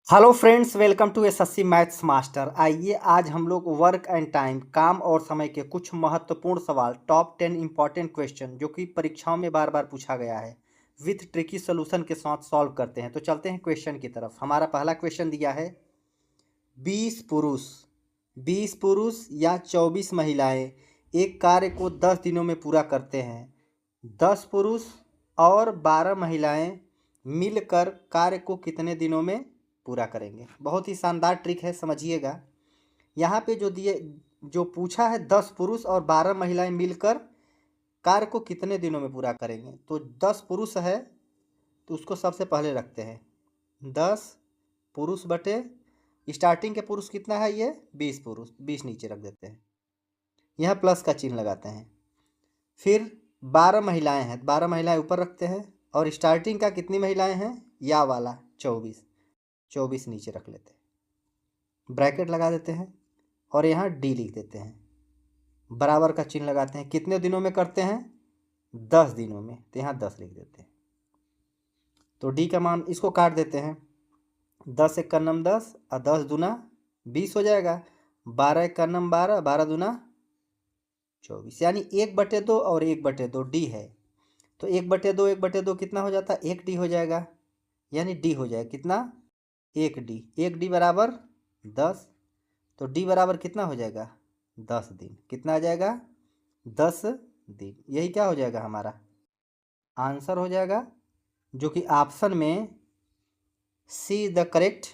Hello friends, welcome to SSC maths master. आइए आज हम लोग वर्क एंड टाइम, काम और समय के कुछ महत्वपूर्ण सवाल, टॉप 10 इंपॉर्टेंट क्वेश्चन जो कि परीक्षाओं में बार बार पूछा गया है, विथ ट्रिकी सोल्यूशन के साथ सॉल्व करते हैं। तो चलते हैं क्वेश्चन की तरफ। हमारा पहला क्वेश्चन दिया है 20 पुरुष 20 पुरुष या 24 महिलाएं एक कार्य को 10 दिनों में पूरा करते हैं। 10 पुरुष और 12 महिलाएं मिलकर कार्य को कितने दिनों में पूरा करेंगे। बहुत ही शानदार ट्रिक है, समझिएगा। यहाँ पे जो पूछा है 10 पुरुष और 12 महिलाएं मिलकर कार्य को कितने दिनों में पूरा करेंगे। तो 10 पुरुष है तो उसको सबसे पहले रखते हैं। 10 पुरुष बटे स्टार्टिंग के पुरुष कितना है, ये 20 पुरुष, 20 नीचे रख देते हैं, यहाँ प्लस का चिन्ह लगाते हैं। फिर 12 महिलाएं हैं, 12 महिलाएं ऊपर रखते हैं और स्टार्टिंग का कितनी महिलाएं हैं, या वाला 24 नीचे रख लेते हैं, ब्रैकेट लगा देते हैं और यहाँ डी लिख देते हैं, बराबर का चिन्ह लगाते हैं। कितने दिनों में करते हैं, 10 दिनों में, तो यहाँ 10 लिख देते हैं। तो डी का मान इसको काट देते हैं, 10 एक का नम 10 और 10 दूना 20 हो जाएगा, 12 एक का नम 12, 12 दूना 24, यानी 1/2 और 1/2 डी है। तो 1/2 कितना हो जाता है, 1 डी हो जाएगा, यानी डी हो जाएगा कितना, 1 डी बराबर 10। तो डी बराबर कितना हो जाएगा, 10 दिन। कितना आ जाएगा, 10 दिन। यही क्या हो जाएगा, हमारा आंसर हो जाएगा, जो कि ऑप्शन में सी द करेक्ट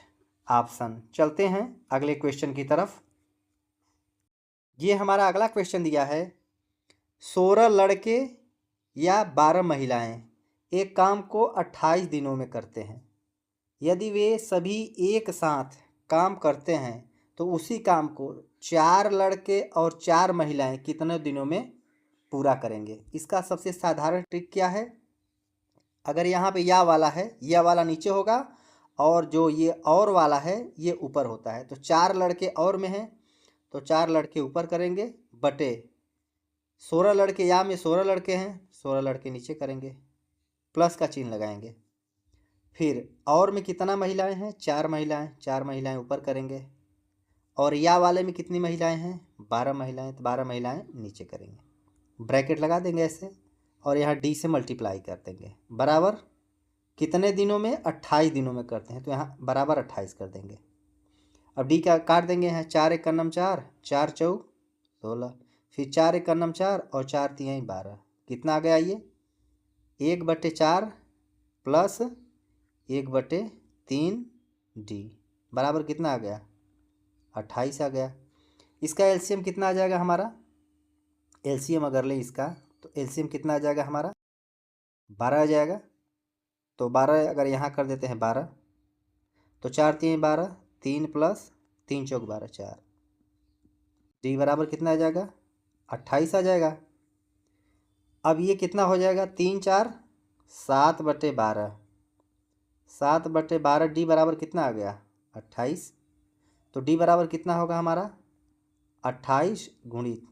ऑप्शन। चलते हैं अगले क्वेश्चन की तरफ। ये हमारा अगला क्वेश्चन दिया है 16 लड़के या 12 महिलाएं एक काम को 28 दिनों में करते हैं। यदि वे सभी एक साथ काम करते हैं तो उसी काम को 4 लड़के और 4 महिलाएं कितने दिनों में पूरा करेंगे। इसका सबसे साधारण ट्रिक क्या है, अगर यहाँ पे या वाला है, यह वाला नीचे होगा और जो ये और वाला है ये ऊपर होता है। तो 4 लड़के और में हैं तो 4 लड़के ऊपर करेंगे, बटे 16 लड़के, या में 16 लड़के हैं, 16 लड़के नीचे करेंगे, प्लस का चिन्ह लगाएंगे। फिर और में कितना महिलाएं हैं, 4 महिलाएं, 4 महिलाएं ऊपर करेंगे, और या वाले में कितनी महिलाएं हैं, 12 महिलाएं, तो 12 महिलाएं नीचे करेंगे, ब्रैकेट लगा देंगे ऐसे और यहाँ डी से मल्टीप्लाई कर देंगे, बराबर कितने दिनों में, 28 दिनों में करते हैं, तो यहाँ बराबर 28 कर देंगे। अब डी का काट देंगे, यहाँ 4 एक का नम 4, 4 चौक 16, फिर 4 एक का नम 4 और 4 तिहाई 12, कितना आ गया ये, 1/4 प्लस 1/3 डी बराबर कितना आ गया, 28 आ गया। इसका एलसीएम कितना आ जाएगा हमारा, एलसीएम अगर ले इसका तो एलसीएम कितना आ जाएगा हमारा, 12 आ जाएगा। तो 12 अगर यहाँ कर देते हैं 12, तो 4 3 12, 3 प्लस 3 चौक 12, 4, डी बराबर कितना आ जाएगा, 28 आ जाएगा। अब ये कितना हो जाएगा, 3 4 7/12, 7/12 डी बराबर कितना आ गया, 28। तो डी बराबर कितना होगा हमारा, 28 गुणित,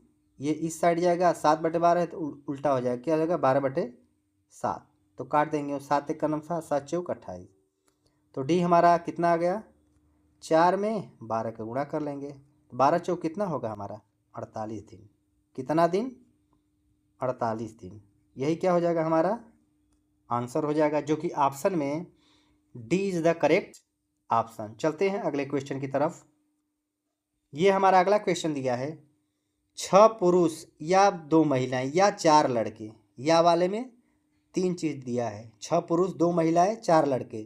ये इस साइड जाएगा, 7/12 है तो उल्टा हो जाएगा, क्या हो जाएगा, 12/7। तो काट देंगे, 7 एक का नम 7, 7 चौक 28। तो डी हमारा कितना आ गया, 4 में 12 का गुणा कर लेंगे, 12 चौक कितना होगा हमारा, 48 दिन। कितना दिन, 48 दिन। यही क्या हो जाएगा, हमारा आंसर हो जाएगा, जो कि ऑप्शन में D is the correct option. चलते हैं अगले क्वेश्चन की तरफ। ये हमारा अगला क्वेश्चन दिया है 6 पुरुष या 2 महिलाएं या 4 लड़के, या वाले में 3 चीज दिया है, 6 पुरुष 2 महिलाएं 4 लड़के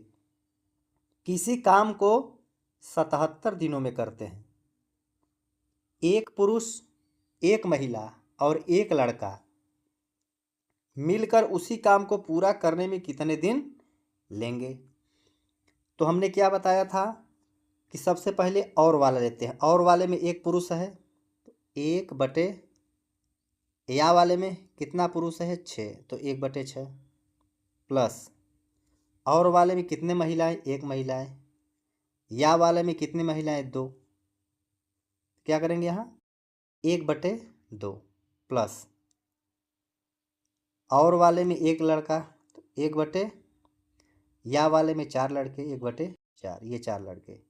किसी काम को 77 दिनों में करते हैं। एक पुरुष, एक महिला और एक लड़का मिलकर उसी काम को पूरा करने में कितने दिन लेंगे। तो हमने क्या बताया था कि सबसे पहले और वाला लेते हैं, और वाले में एक पुरुष है तो 1/, या वाले में कितना पुरुष है, 6, तो 1/6, प्लस और वाले में कितने महिलाएं, एक महिलाएं, या वाले में कितनी महिलाएं, 2, क्या करेंगे यहाँ 1/2, प्लस और वाले में एक लड़का तो 1/, या वाले में 4 लड़के 1/4, 4, ये 4 लड़के,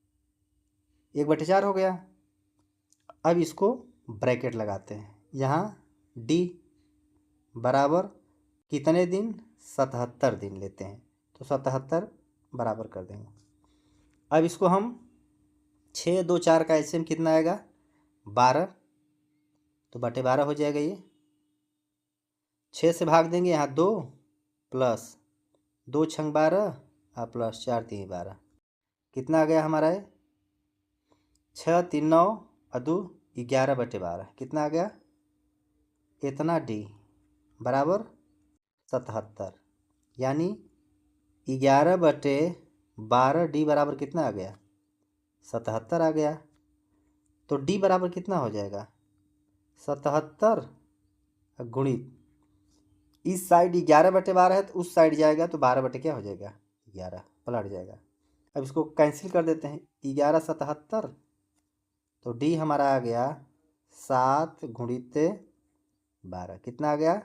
1/4 हो गया। अब इसको ब्रैकेट लगाते हैं, यहाँ D बराबर कितने दिन, 77 दिन लेते हैं, तो 77 बराबर कर देंगे। अब इसको हम 6 2 4 का एलसीएम कितना आएगा, 12, तो बटे 12 हो जाएगा। ये 6 से भाग देंगे, यहाँ 2 प्लस 2 छंग 12 और प्लस 4 3 12, कितना आ गया हमारा है, 6 3 9 अदू 11/12, कितना आ गया, इतना D बराबर 77, यानी 11/12 D बराबर कितना आ गया, 77 आ गया। तो D बराबर कितना हो जाएगा, 77 गुणित, इस साइड 11/12 है तो उस साइड जाएगा तो 12 बटे क्या हो जाएगा, 11, पलट जाएगा। अब इसको कैंसिल कर देते हैं, 11 77, तो D हमारा आ गया 7 गुणित 12, कितना आ गया,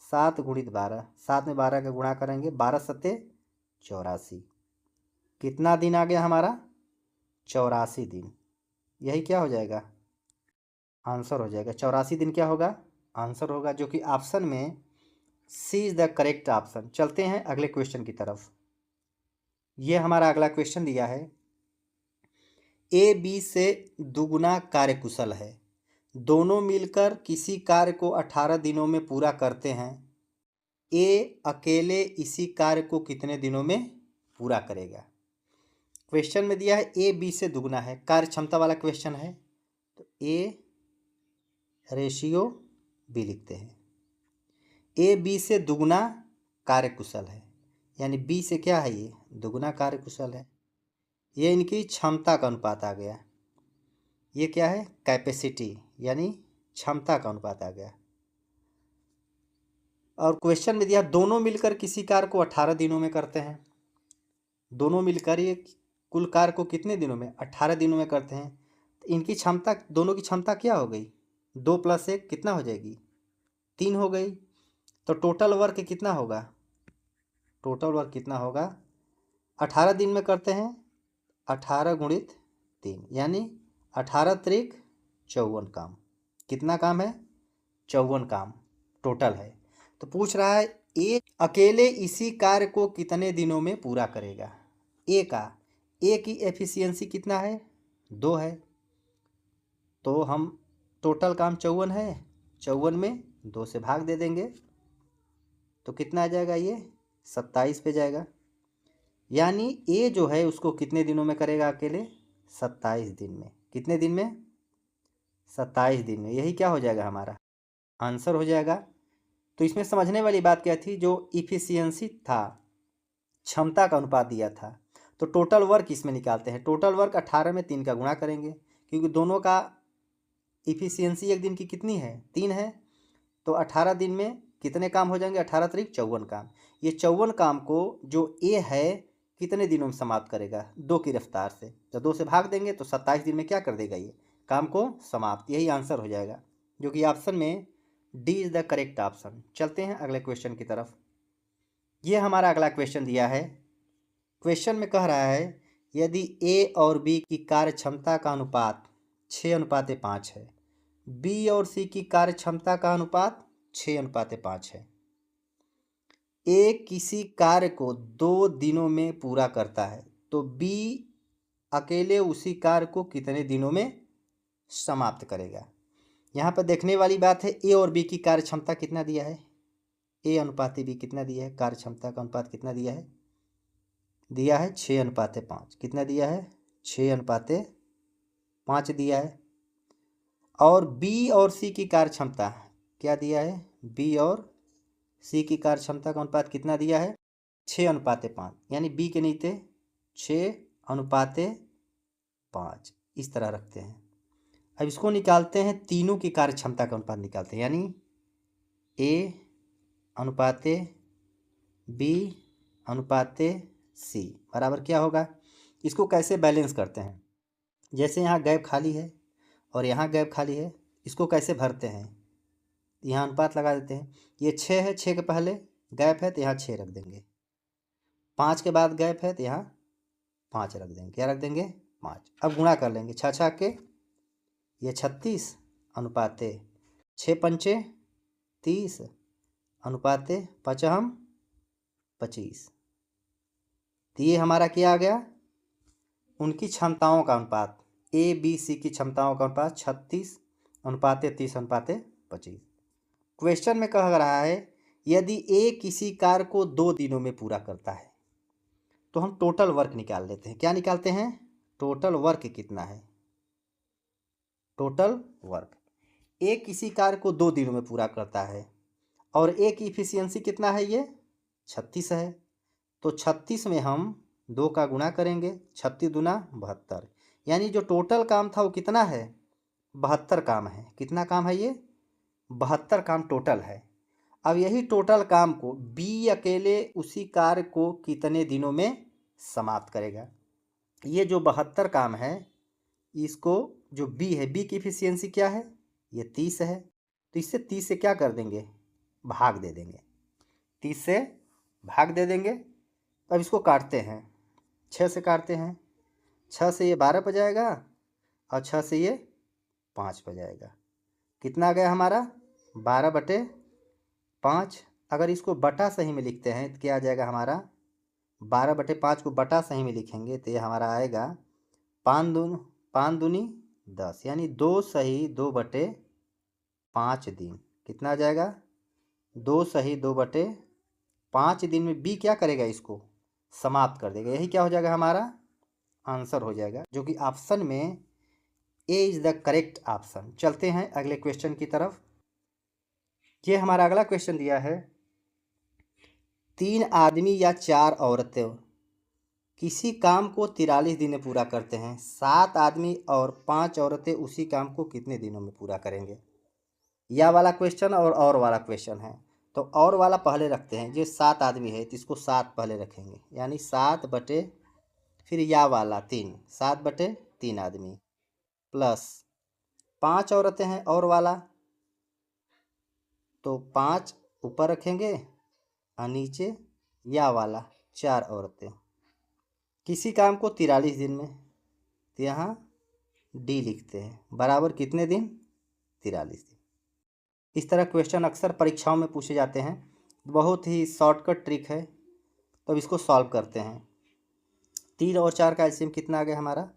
7 गुणित 12, 7 में 12 का गुणा करेंगे, 12 सत्ते 84, कितना दिन आ गया हमारा, 84 दिन। यही क्या हो जाएगा, आंसर हो जाएगा। 84 दिन क्या होगा, आंसर होगा, जो कि ऑप्शन में सी इज द करेक्ट ऑप्शन। चलते हैं अगले क्वेश्चन की तरफ। ये हमारा अगला क्वेश्चन दिया है, ए बी से दुगुना कार्यकुशल है, दोनों मिलकर किसी कार्य को 18 दिनों में पूरा करते हैं, ए अकेले इसी कार्य को कितने दिनों में पूरा करेगा। क्वेश्चन में दिया है ए बी से दुगुना है, कार्य क्षमता वाला क्वेश्चन है, तो ए रेशियो बी लिखते हैं। ए बी से दुगुना कार्यकुशल है, यानी बी से क्या है, ये दुगुना कार्यकुशल है, ये इनकी क्षमता का अनुपात आ गया। ये क्या है, कैपेसिटी, यानी क्षमता का अनुपात आ गया। और क्वेश्चन में दिया दोनों मिलकर किसी कार्य को 18 दिनों में करते हैं, दोनों मिलकर ये कुल कार्य को कितने दिनों में, 18 दिनों में करते हैं। तो इनकी क्षमता, दोनों की क्षमता क्या हो गई, 2 + 1 कितना हो जाएगी, 3 हो गई। तो टोटल वर्क कितना होगा, टोटल वर्क कितना होगा, 18 दिन में करते हैं, 18 गुणित 3, यानी 18 त्रिक 54 काम, कितना काम है, 54 काम टोटल है। तो पूछ रहा है ए अकेले इसी कार्य को कितने दिनों में पूरा करेगा। ए की एफिशिएंसी कितना है, 2 है, तो हम टोटल काम 54 है, 54 में 2 से भाग दे देंगे, तो कितना आ जाएगा, ये 27 पे जाएगा। यानी ए जो है उसको कितने दिनों में करेगा अकेले, 27 दिन में, कितने दिन में, 27 दिन में। यही क्या हो जाएगा, हमारा आंसर हो जाएगा। तो इसमें समझने वाली बात क्या थी, जो इफिशियंसी था, क्षमता का अनुपात दिया था, तो टोटल वर्क इसमें निकालते हैं। टोटल वर्क 18 में 3 का गुणा करेंगे, क्योंकि दोनों का इफिशियंसी एक दिन की कितनी है, 3 है, तो 18 दिन में कितने काम हो जाएंगे, 18 त्रिक 54 काम। ये 54 काम को जो ए है कितने दिनों में समाप्त करेगा, 2 की रफ्तार से, तो 2 से भाग देंगे तो 27 दिन में क्या कर देगा, ये काम को समाप्त। यही आंसर हो जाएगा, जो कि ऑप्शन में D is the correct option. चलते हैं अगले क्वेश्चन की तरफ। ये हमारा अगला क्वेश्चन दिया है। क्वेश्चन में कह रहा है यदि ए और बी की कार्य क्षमता का अनुपात 6:5 है, बी और सी की कार्य क्षमता का अनुपात 6:5 है, ए किसी कार्य को 2 दिनों में पूरा करता है, तो बी अकेले उसी कार्य को कितने दिनों में समाप्त करेगा। यहाँ पर देखने वाली बात है, ए और बी की कार्य क्षमता कितना दिया है, ए अनुपात बी कितना दिया है, कार्य क्षमता का अनुपात कितना दिया है, दिया है 6:5, कितना दिया है, 6:5 दिया है। और बी और सी की कार्य क्षमता क्या दिया है, बी और सी की कार्य क्षमता का अनुपात कितना दिया है, 6:5, यानी बी के नीचे 6:5 इस तरह रखते हैं। अब इसको निकालते हैं, तीनों की कार्य क्षमता का अनुपात निकालते हैं, यानी ए अनुपात बी अनुपात सी बराबर क्या होगा। इसको कैसे बैलेंस करते हैं, जैसे यहाँ गैप खाली है और यहाँ गैप खाली है, इसको कैसे भरते हैं, यहाँ अनुपात लगा देते हैं। ये 6 है, 6 के पहले गैप है तो यहाँ 6 रख देंगे, 5 के बाद गैप है तो यहाँ 5 रख देंगे। क्या रख देंगे? 5। अब गुणा कर लेंगे। 6 6 के ये 36 अनुपाते 6 पंचे 30 अनुपाते 5 हम 25। तो ये हमारा क्या आ गया? उनकी क्षमताओं का अनुपात, ए बी सी की क्षमताओं का अनुपात 36 अनुपाते 30 अनुपाते 25। क्वेश्चन में कह रहा है यदि ए किसी कार्य को 2 दिनों में पूरा करता है तो हम टोटल वर्क निकाल लेते हैं। क्या निकालते हैं? टोटल वर्क कितना है? Total work. ए किसी कार्य को 2 दिनों में पूरा करता है और ए की इफिशियंसी कितना है? ये 36 है। तो 36 में हम 2 का गुणा करेंगे। 36 दूना 72, यानी जो टोटल काम था वो कितना है? 72 काम है। कितना काम है ये? 72 काम टोटल है। अब यही टोटल काम को बी अकेले उसी कार्य को कितने दिनों में समाप्त करेगा? ये जो 72 काम है इसको जो बी है, बी की इफिशियंसी क्या है? ये 30 है। तो इससे 30 से क्या कर देंगे? भाग दे देंगे। 30 से भाग दे देंगे। अब इसको काटते हैं। 6 से काटते हैं। 6 से ये 12 पर जाएगा और 6 से ये 5 पर जाएगा। कितना गया हमारा? 12/5। अगर इसको बटा सही में लिखते हैं तो क्या आ जाएगा हमारा? 12/5 को बटा सही में लिखेंगे तो ये हमारा आएगा 5 दूनी 10, यानी 2 सही 2/5 दिन। कितना आ जाएगा? 2 सही 2/5 दिन में बी क्या करेगा? इसको समाप्त कर देगा। यही क्या हो जाएगा? हमारा आंसर हो जाएगा, जो कि ऑप्शन में ए इज द करेक्ट ऑप्शन। चलते हैं अगले क्वेश्चन की तरफ। ये हमारा अगला क्वेश्चन दिया है 3 आदमी या 4 औरतें किसी काम को 43 दिन में पूरा करते हैं। 7 आदमी और 5 औरतें उसी काम को कितने दिनों में पूरा करेंगे? यह वाला क्वेश्चन और वाला क्वेश्चन है। तो और वाला पहले रखते हैं। जो 7 आदमी है तो इसको 7 पहले रखेंगे, यानी 7 बटे फिर या वाला 3, 7/3 आदमी प्लस 5 औरतें हैं और वाला, तो 5 ऊपर रखेंगे और नीचे या वाला 4 औरतें। किसी काम को 43 दिन में, तो यहाँ डी लिखते हैं बराबर कितने दिन? 43 दिन। इस तरह क्वेश्चन अक्सर परीक्षाओं में पूछे जाते हैं। बहुत ही शॉर्टकट ट्रिक है। तो अब इसको सॉल्व करते हैं। 3 और 4 का एलसीएम कितना आ गया हमारा?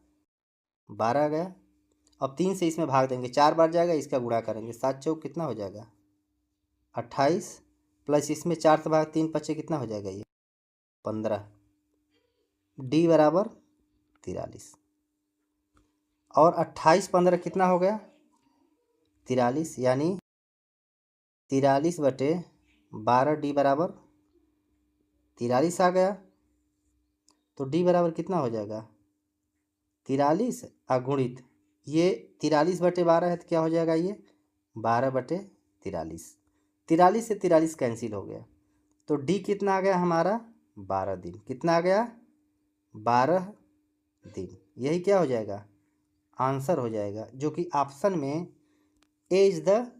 12 आ गया। अब 3 से इसमें भाग देंगे, 4 बार जाएगा, इसका गुणा करेंगे। 7 चौक कितना हो जाएगा? 28 प्लस इसमें 4 से भाग 3 पचे कितना हो जाएगा? ये 15। डी बराबर 43। और 28 15 कितना हो गया? 43, यानी 43/12 डी बराबर 43 आ गया। तो डी बराबर कितना हो जाएगा? 43 अगुणित ये 43/12 है तो क्या हो जाएगा? ये 12/43। 43 से 43 कैंसिल हो गया। तो डी कितना आ गया हमारा? 12 दिन। कितना आ गया? 12 दिन। यही क्या हो जाएगा? आंसर हो जाएगा, जो कि ऑप्शन में ए इज द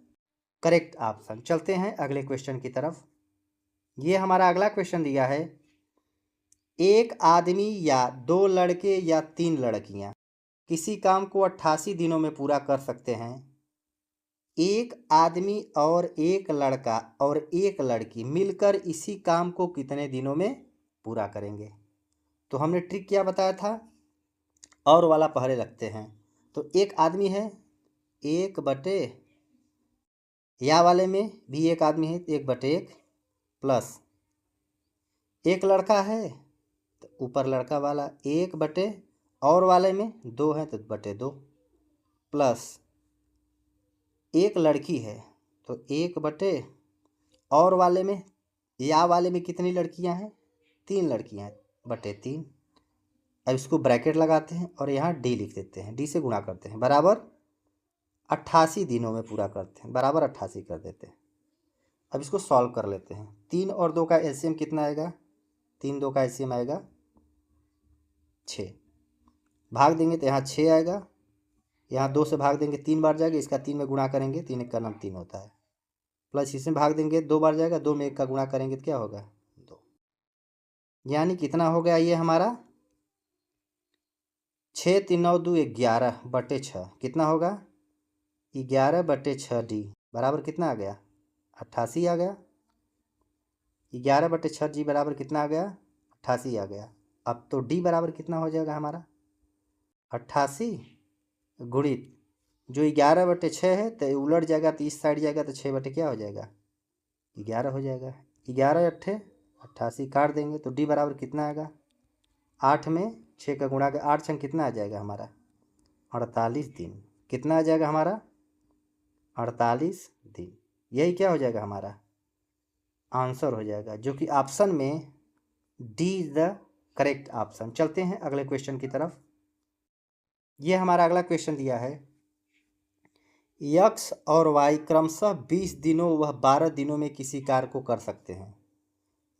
करेक्ट ऑप्शन। चलते हैं अगले क्वेश्चन की तरफ। ये हमारा अगला क्वेश्चन दिया है 1 आदमी या 2 लड़के या 3 लड़कियां किसी काम को 88 दिनों में पूरा कर सकते हैं। 1 आदमी और 1 लड़का और 1 लड़की मिलकर इसी काम को कितने दिनों में पूरा करेंगे? तो हमने ट्रिक क्या बताया था? और वाला पहले रखते हैं। तो 1 आदमी है, 1/, या वाले में भी 1 आदमी है, 1/1 प्लस 1 लड़का है तो ऊपर लड़का वाला 1/, और वाले में 2 है तो 2/2 प्लस 1 लड़की है तो 1/, और वाले में या वाले में कितनी लड़कियां हैं? 3 लड़कियां हैं, 3/3। अब इसको ब्रैकेट लगाते हैं और यहाँ डी लिख देते हैं। डी से गुणा करते हैं बराबर 88 दिनों में पूरा करते हैं, बराबर 88 कर देते हैं। अब इसको सॉल्व कर लेते हैं। 3 और 2 का एलसीएम कितना आएगा? 3 2 का एलसीएम आएगा 6। भाग देंगे तो यहाँ 6 आएगा। यहाँ 2 से भाग देंगे 3 बार जाएगा, इसका 3 में गुणा करेंगे 3 1 का नाम 3 होता है। प्लस इसमें भाग देंगे 2 बार जाएगा, 2 में 1 का गुणा करेंगे तो क्या होगा? 2। यानी कितना हो गया ये हमारा? 6×3=9 = 11/6 कितना होगा? 11/6 डी बराबर कितना आ गया? 88 आ गया। 11/6 जी बराबर कितना आ गया? 88 आ गया। अब तो डी बराबर कितना हो जाएगा हमारा? 88 गुणित जो 11/6 है तो उलट जाएगा तो इस साइड जाएगा तो 6 बटे क्या हो जाएगा? 11 हो जाएगा। 11×8 88 काट देंगे तो डी बराबर कितना आएगा? 8 में 6 का गुणा के 8 छंग कितना आ जाएगा हमारा? 48 दिन। कितना आ जाएगा हमारा? 48 दिन। यही क्या हो जाएगा हमारा आंसर हो जाएगा, जो कि ऑप्शन में D is the correct option. चलते हैं अगले क्वेश्चन की तरफ। ये हमारा अगला क्वेश्चन दिया है, यक्स और वाई क्रमशः 20 दिनों व 12 दिनों में किसी कार्य को कर सकते हैं।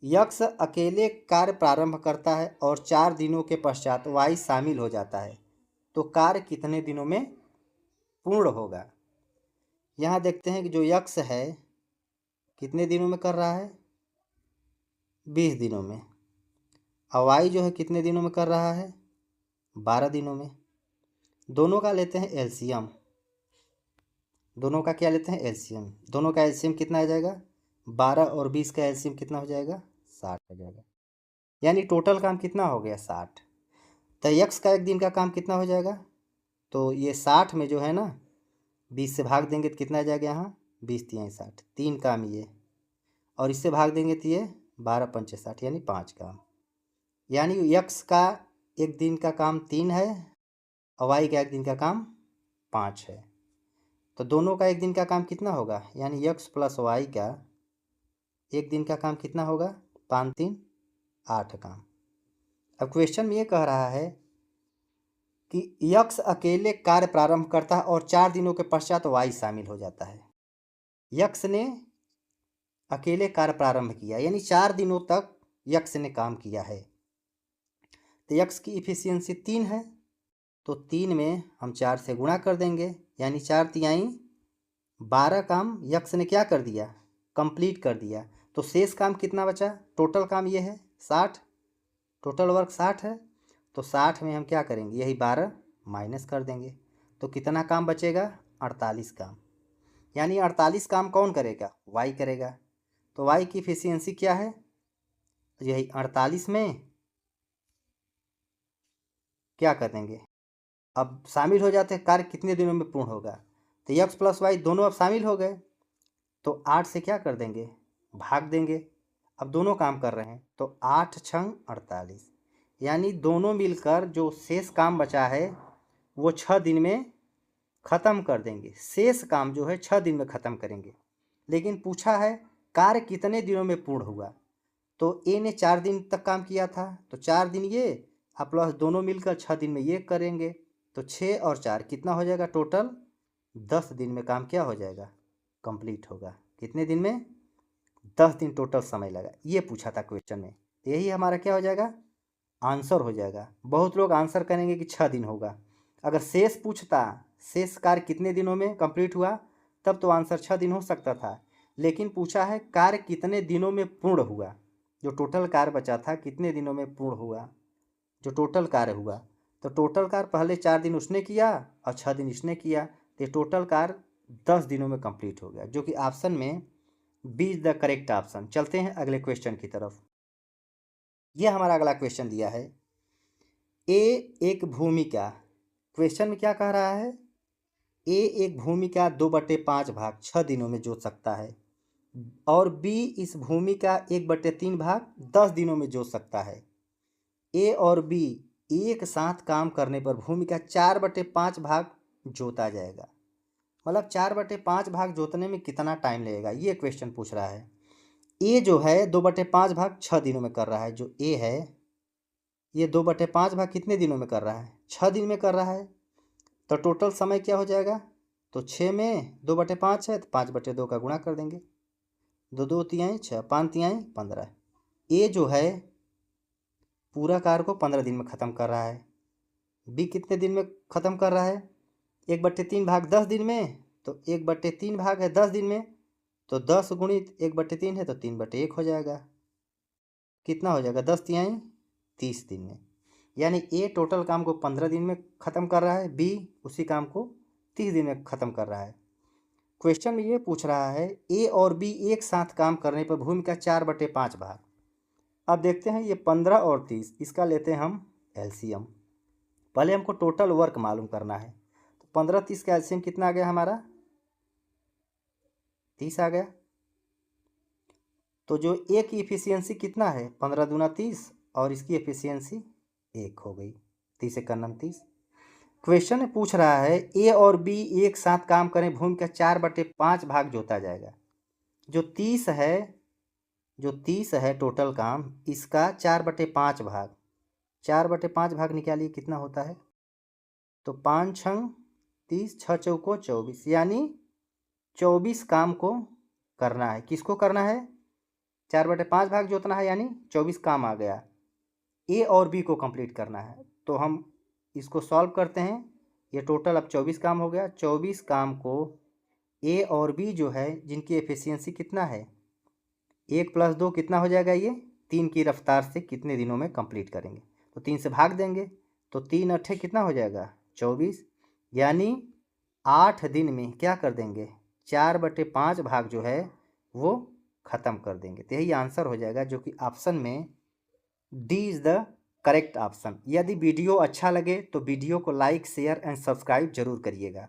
यक्स अकेले कार्य प्रारंभ करता है और 4 दिनों के पश्चात वाई शामिल हो जाता है, तो कार्य कितने दिनों में पूर्ण होगा? यहाँ देखते हैं कि जो यक्स है कितने दिनों में कर रहा है? 20 दिनों में। और वाई जो है कितने दिनों में कर रहा है? 12 दिनों में। दोनों का लेते हैं एलसीएम। दोनों का क्या लेते हैं? एलसीएम। दोनों का एलसीएम कितना आ जाएगा? 12 और 20 का एलसीएम कितना हो जाएगा? 60 हो जाएगा। यानी टोटल काम कितना हो गया? 60। तो यक्स का एक दिन का काम कितना हो जाएगा? तो ये 60 में जो है ना 20 से भाग देंगे तो कितना आ जाएगा यहाँ? 20×3 = 60। 3 काम ये, और इससे भाग देंगे तो ये 12×5 = 60 यानी 5 काम। यानी यक्स का एक दिन का काम 3 है और वाई का एक दिन का काम 5 है। तो दोनों का एक दिन का काम कितना होगा? यानी यक्स प्लस वाई का एक दिन का काम कितना होगा? 5×3 = 8 काम। अब क्वेश्चन में ये कह रहा है कि यक्स अकेले कार्य प्रारंभ करता है और 4 दिनों के पश्चात वाई शामिल हो जाता है। यक्स ने अकेले कार्य प्रारंभ किया यानी 4 दिनों तक यक्स ने काम किया है। तो यक्स की इफिशियंसी 3 है, तो 3 में हम 4 से गुणा कर देंगे, यानी 4×3 = 12 काम यक्स ने क्या कर दिया? कंप्लीट कर दिया। तो शेष काम कितना बचा? टोटल काम ये है 60, टोटल वर्क 60 है। तो 60 में हम क्या करेंगे? यही 12 माइनस कर देंगे, तो कितना काम बचेगा? 48 काम। यानी 48 काम कौन करेगा? वाई करेगा। तो वाई की इफिशियंसी क्या है? यही 48 में क्या कर देंगे? अब शामिल हो जाते हैं, कार्य कितने दिनों में पूर्ण होगा? तो यक्स प्लस वाई दोनों अब शामिल हो गए, तो 8 से क्या कर देंगे? भाग देंगे। अब दोनों काम कर रहे हैं तो 8×6 = 48, यानी दोनों मिलकर जो शेष काम बचा है वो 6 दिन में ख़त्म कर देंगे। शेष काम जो है 6 दिन में ख़त्म करेंगे। लेकिन पूछा है कार्य कितने दिनों में पूर्ण हुआ, तो ए ने 4 दिन तक काम किया था, तो 4 दिन ये और प्लस दोनों मिलकर 6 दिन में ये करेंगे, तो 6 और 4 कितना हो जाएगा? टोटल 10 दिन में काम क्या हो जाएगा? कंप्लीट होगा। कितने दिन में? 10 दिन टोटल समय लगा। ये पूछा था क्वेश्चन में, तो यही हमारा क्या हो जाएगा? आंसर हो जाएगा। बहुत लोग आंसर करेंगे कि 6 दिन होगा। अगर शेष पूछता, शेष कार्य कितने दिनों में कंप्लीट हुआ, तब तो आंसर 6 दिन हो सकता था। लेकिन पूछा है कार्य कितने दिनों में पूर्ण हुआ, जो टोटल कार्य बचा था कितने दिनों में पूर्ण हुआ, जो टोटल कार्य हुआ। तो टोटल कार्य पहले 4 दिन उसने किया और 6 दिन इसने किया, तो टोटल कार्य 10 दिनों में कंप्लीट हो गया, जो कि ऑप्शन में B is the correct option. चलते हैं अगले क्वेश्चन की तरफ। ये हमारा अगला क्वेश्चन दिया है, ए एक भूमिका। क्वेश्चन में क्या कह रहा है? ए एक भूमिका 2/5 भाग 6 दिनों में जोत सकता है और बी इस भूमिका 1/3 भाग 10 दिनों में जोत सकता है। ए और बी एक साथ काम करने पर भूमिका 4/5 भाग जोता जाएगा। मतलब 4/5 भाग जोतने में कितना टाइम लगेगा, ये क्वेश्चन पूछ रहा है। ए जो है 2/5 भाग 6 दिनों में कर रहा है, जो ए है ये 2/5 भाग कितने दिनों में कर रहा है? 6 दिन में कर रहा है। तो टोटल समय क्या हो जाएगा? तो 6 में 2/5 है तो 5/2 का गुणा कर देंगे। 2×2 = 6, 5×3 = 15। ए जो है पूरा कार्य को 15 दिन में ख़त्म कर रहा है। बी कितने दिन में ख़त्म कर रहा है? 1/3 भाग 10 दिन में, तो 1/3 भाग है 10 दिन में, तो 10 गुणित 1/3 है तो 3/1 हो जाएगा। कितना हो जाएगा? 10×3 = 30 दिन में। यानी ए टोटल काम को 15 दिन में ख़त्म कर रहा है, बी उसी काम को 30 दिन में ख़त्म कर रहा है। क्वेश्चन में ये पूछ रहा है ए और बी एक साथ काम करने पर भूमि का 4/5 भाग। अब देखते हैं ये 15 और 30, इसका लेते हैं हम एलसीएम। पहले हमको टोटल वर्क मालूम करना है, तो 15-30 का एलसीएम कितना आ गया हमारा, 30 आ गया। तो जो ए की इफिशियंसी कितना है, 15 दूना 30, और इसकी एफिशिएंसी 1 हो गई, 30 एक 30। क्वेश्चन में पूछ रहा है ए और बी एक साथ काम करें, भूमि का 4/5 भाग जोता जाएगा। जो 30 है टोटल काम, इसका 4/5 भाग, 4/5 भाग निकालिए कितना होता है, तो 5 छंग 30, 6 चौको 24, यानी 24 काम को करना है। किसको करना है, 4/5 भाग जोतना है, यानी 24 काम आ गया। ए और बी को कंप्लीट करना है, तो हम इसको सॉल्व करते हैं। ये टोटल अब 24 काम हो गया। 24 काम को ए और बी जो है, जिनकी एफिशिएंसी कितना है, 1 + 2 कितना हो जाएगा, ये 3 की रफ्तार से कितने दिनों में कंप्लीट करेंगे, तो 3 से भाग देंगे, तो 3 अट्ठे कितना हो जाएगा, 24, यानी 8 दिन में क्या कर देंगे, 4/5 भाग जो है वो ख़त्म कर देंगे। तो यही आंसर हो जाएगा, जो कि ऑप्शन में D is the correct option. यदि वीडियो अच्छा लगे तो वीडियो को लाइक, शेयर एंड सब्सक्राइब जरूर करिएगा।